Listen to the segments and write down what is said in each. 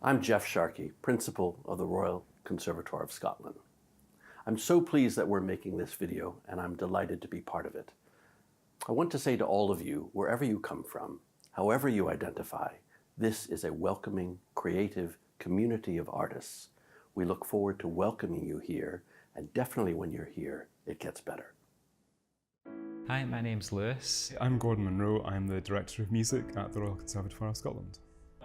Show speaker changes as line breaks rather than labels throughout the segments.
I'm Jeff Sharkey, Principal of the Royal Conservatoire of Scotland. I'm so pleased that we're making this video, and I'm delighted to be part of it. I want to say to all of you, wherever you come from, however you identify, this is a welcoming, creative community of artists. We look forward to welcoming you here, and definitely when you're here, it gets better.
Hi, my name's Lewis.
I'm Gordon Munro. I'm the Director of Music at the Royal Conservatoire of Scotland.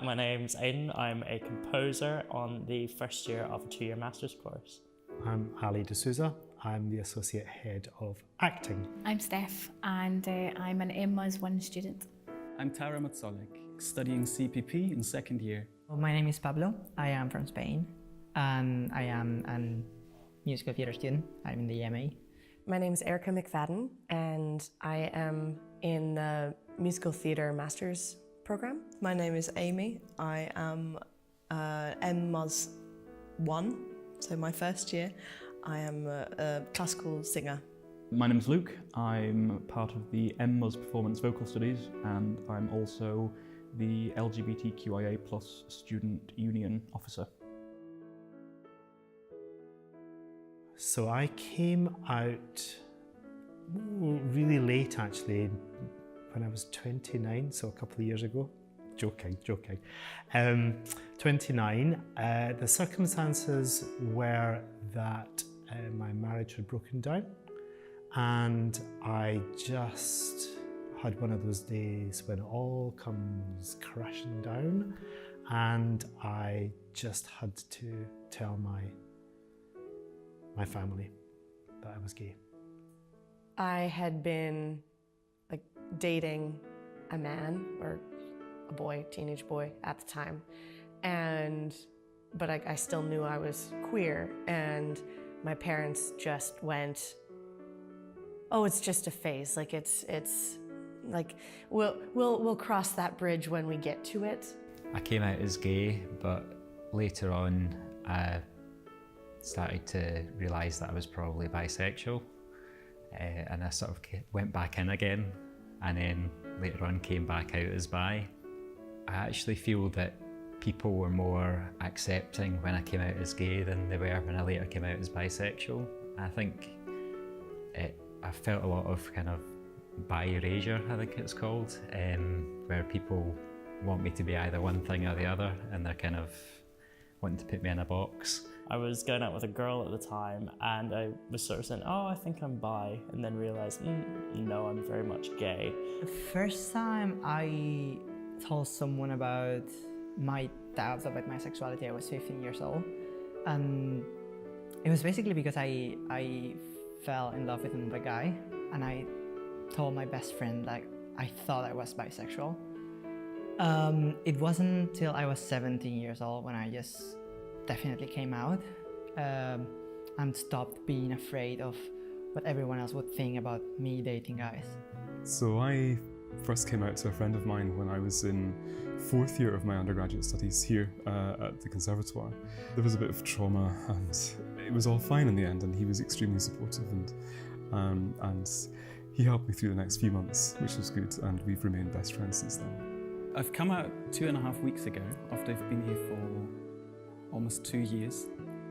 My name's Aidan. I'm a composer on the first year of a 2-year master's course.
I'm Ali D'Souza. I'm the Associate Head of Acting.
I'm Steph, and I'm an Emma's 1 student.
I'm Tara Matsolik, studying CPP in 2nd year.
Well, my name is Pablo. I am from Spain, and I am a musical theatre student. I'm in the EMA.
My name is Erica McFadden, and I am in the Musical Theatre Masters program.
My name is Amy. I am MMUS 1, so my first year. I am a classical singer.
My name's Luke. I'm part of the MMUS Performance Vocal Studies, and I'm also the LGBTQIA+ Student Union Officer.
So I came out really late, actually, when I was 29, so a couple of years ago. Joking. 29. The circumstances were that my marriage had broken down, and I just had one of those days when it all comes crashing down, and I just had to tell my family that I was gay.
I had been dating a man, or a boy, teenage boy at the time, but I still knew I was queer, and my parents just went, "Oh, it's just a phase. It's like we'll cross that bridge when we get to it."
I came out as gay, but later on I started to realise that I was probably bisexual, and I sort of went back in again, and then later on came back out as bi. I actually feel that people were more accepting when I came out as gay than they were when I later came out as bisexual. I think I felt a lot of kind of bi-erasure, I think it's called, where people want me to be either one thing or the other, and they're kind of wanting to put me in a box.
I was going out with a girl at the time, and I was sort of saying, "Oh, I think I'm bi," and then realised, no, I'm very much gay.
The first time I told someone about my doubts about my sexuality, I was 15 years old, and it was basically because I fell in love with another guy, and I told my best friend I thought I was bisexual. It wasn't until I was 17 years old when I just definitely came out and stopped being afraid of what everyone else would think about me dating guys.
So I first came out to a friend of mine when I was in 4th year of my undergraduate studies here at the Conservatoire. There was a bit of trauma, and it was all fine in the end, and he was extremely supportive, and he helped me through the next few months, which was good, and we've remained best friends since then.
I've come out 2.5 weeks ago, after I've been here for almost 2 years.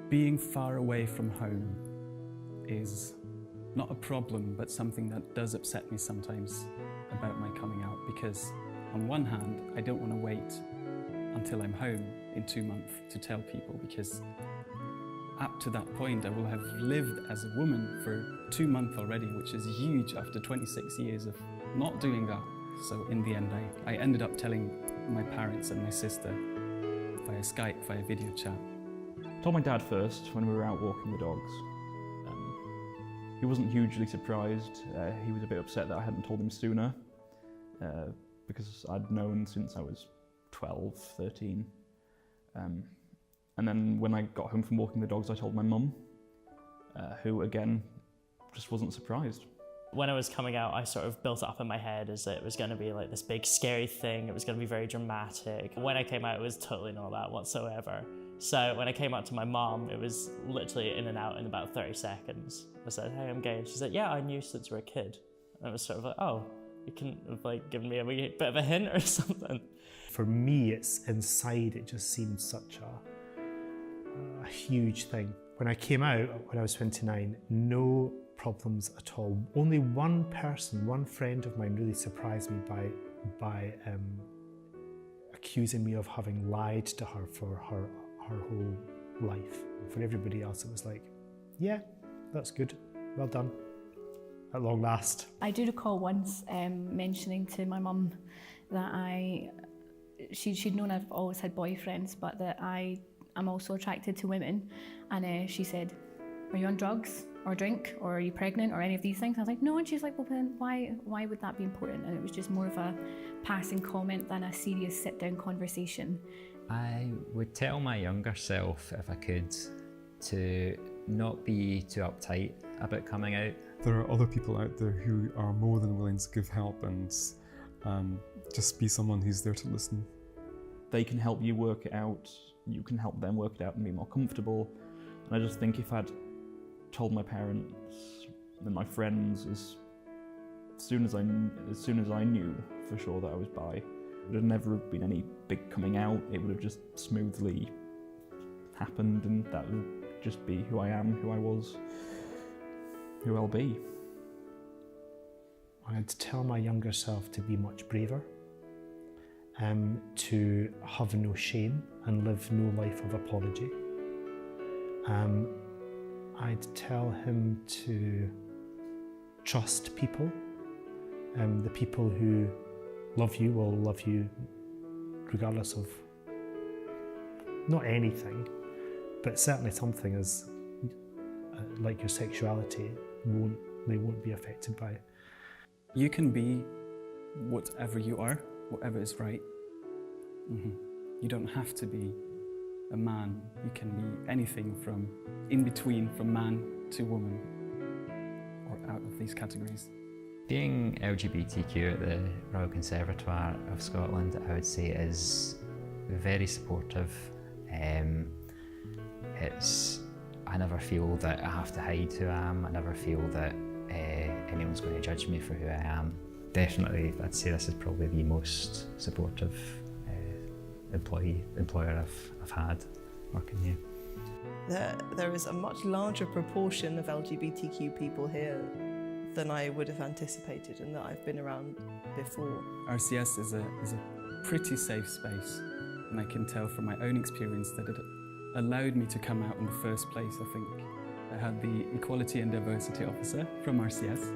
Being far away from home is not a problem, but something that does upset me sometimes about my coming out, because on one hand, I don't want to wait until I'm home in 2 months to tell people, because up to that point I will have lived as a woman for 2 months already, which is huge after 26 years of not doing that. So in the end, I ended up telling my parents and my sister via Skype, via video chat.
I told my dad first when we were out walking the dogs. He wasn't hugely surprised. He was a bit upset that I hadn't told him sooner, because I'd known since I was 12, 13. And then when I got home from walking the dogs, I told my mum, who again just wasn't surprised.
When I was coming out, I sort of built it up in my head as it was going to be like this big scary thing. It was going to be very dramatic. When I came out, it was totally not that whatsoever. So when I came out to my mom, it was literally in and out in about 30 seconds. I said, "Hey, I'm gay." And she said, "Yeah, I knew since you were a kid." And it was sort of like, "Oh, You couldn't have like given me a wee bit of a hint or something.
For me, it's inside, it just seemed such a huge thing. When I came out, when I was 29, no problems at all. Only one person, one friend of mine really surprised me by accusing me of having lied to her for her whole life. For everybody else, it was like, yeah, that's good, well done, at long last.
I do recall once mentioning to my mum that she'd known I've always had boyfriends, but that I'm also attracted to women, and she said, "Are you on drugs or drink, or are you pregnant, or any of these things?" I was like, "No," and she's like, "Well, then why would that be important?" And it was just more of a passing comment than a serious sit-down conversation.
I would tell my younger self, if I could, to not be too uptight about coming out.
There are other people out there who are more than willing to give help and just be someone who's there to listen.
They can help you work it out, you can help them work it out and be more comfortable. And I just think if I'd told my parents and my friends as soon as I knew for sure that I was bi, it would have never been any big coming out. It would have just smoothly happened, and that would just be who I am, who I was, who I'll be.
I'd tell my younger self to be much braver, to have no shame and live no life of apology. I'd tell him to trust people. The people who love you will love you regardless of not anything, but certainly something as like your sexuality they won't be affected by it.
You can be whatever you are, whatever is right. You don't have to be a man. You can be anything from in between, from man to woman, or out of these categories.
Being LGBTQ at the Royal Conservatoire of Scotland, I would say, is very supportive. I never feel that I have to hide who I am. I never feel that anyone's going to judge me for who I am. Definitely, I'd say this is probably the most supportive employer I've had working here.
There is a much larger proportion of LGBTQ people here than I would have anticipated and that I've been around before. RCS is a pretty safe space, and I can tell from my own experience that it allowed me to come out in the first place. I think I had the Equality and Diversity Officer from RCS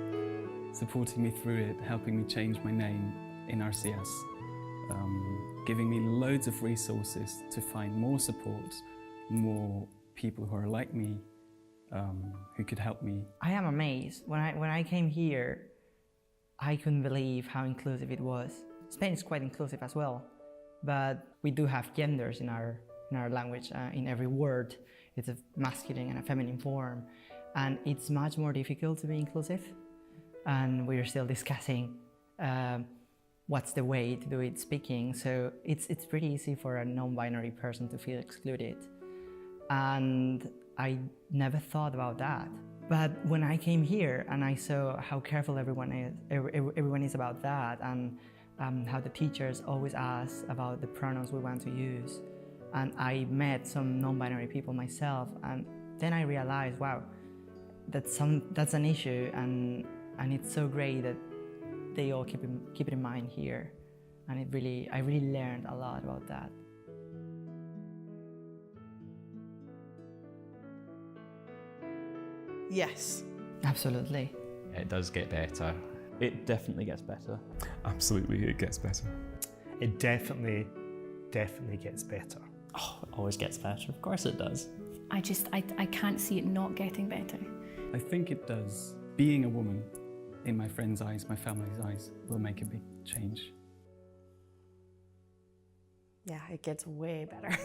supporting me through it, helping me change my name in RCS, giving me loads of resources to find more support, more people who are like me, who could help me.
I am amazed. When I came here, I couldn't believe how inclusive it was. Spain is quite inclusive as well, but we do have genders in our language. In every word, it's a masculine and a feminine form, and it's much more difficult to be inclusive. And we're still discussing what's the way to do it speaking. So it's pretty easy for a non-binary person to feel excluded. And I never thought about that. But when I came here and I saw how careful everyone is about that, and how the teachers always ask about the pronouns we want to use, and I met some non-binary people myself, and then I realized, wow, that's an issue, and it's so great that they all keep it in mind here, and I really learned a lot about that.
Yes.
Absolutely.
It does get better.
It definitely gets better.
Absolutely, it gets better.
It definitely gets better.
Oh, it always gets better. Of course it does.
I can't see it not getting better.
I think it does. Being a woman, in my friends' eyes, my family's eyes, will make a big change.
Yeah, it gets way better.